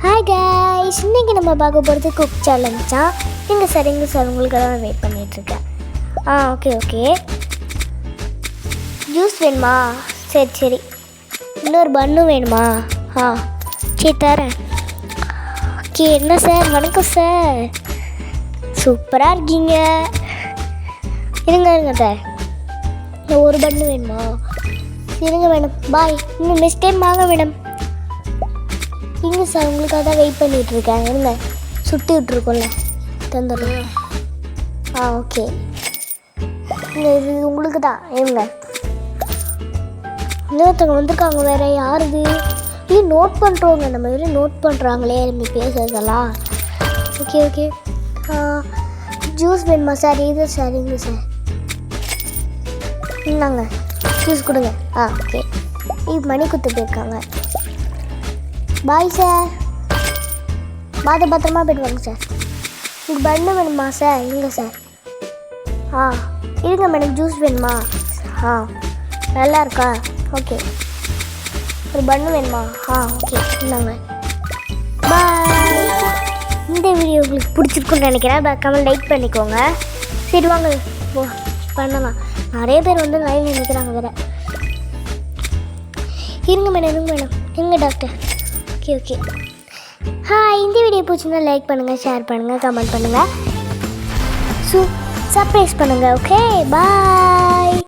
Hi guys, இன்றைக்கி நம்ம பார்க்க போகிறது குக் சேலஞ்ச் தான். சரிங்க சார் உங்களுக்காக தான் வெயிட் பண்ணிகிட்ருக்கேன். ஓகே ஜூஸ் வேணுமா? சரி இன்னொரு பன்னு வேணுமா? சரி தரேன். ஓகே, என்ன சார்? வணக்கம் சார், சூப்பராக இருக்கீங்க. இருங்க சார், ஒரு பன்னு வேணுமா? இருங்க மேடம், பாய். இன்னும் நெக்ஸ்ட் டைம் வாங்க மேடம். இங்கே சார் உங்களுக்காக தான் வெயிட் பண்ணிகிட்ருக்கேன். இருங்க, சுட்டி விட்டுருக்கோம்ல, தந்துடுறேன். ஓகே, இங்கே இது உங்களுக்கு தான். இருங்க, இன்னொருத்தவங்க வந்திருக்காங்க. வேறு யார் இது? நோட் பண்ணுறவங்க, நம்ம வெளியே நோட் பண்ணுறாங்களே நம்ம பேசுறதெல்லாம். ஓகே ஜூஸ் வேணுமா சார்? இது சார், இங்கே சார், இந்தாங்க ஜூஸ் கொடுங்க. ஓகே, இது மணி கொடுத்து போயிருக்காங்க. பாய் சார், பத்திரமா போய்ட்டு வாங்க சார். உங்களுக்கு பண்ணு வேணுமா சார்? இல்லைங்க சார். இருங்க மேடம், ஜூஸ் வேணுமா? நல்லா இருக்கா? ஓகே, ஒரு பண்ணு வேணுமா? ஓகே, இந்தாங்க. பாய். இந்த வீடியோ உங்களுக்கு பிடிச்சிருக்குன்னு நினைக்கிறேன். கமெண்ட் லைக் பண்ணிக்கோங்க. சரி வாங்க பண்ணலாம். நிறைய பேர் வந்து லைவ் நினைக்கிறாங்க வேறு. இருங்க மேடம் எங்க டாக்டர்? ஓகே இந்த வீடியோ பிடிச்சிருந்தா லைக் பண்ணுங்கள், ஷேர் பண்ணுங்கள், கமெண்ட் பண்ணுங்கள், சர்ப்ரைஸ் பண்ணுங்கள். ஓகே, பாய்.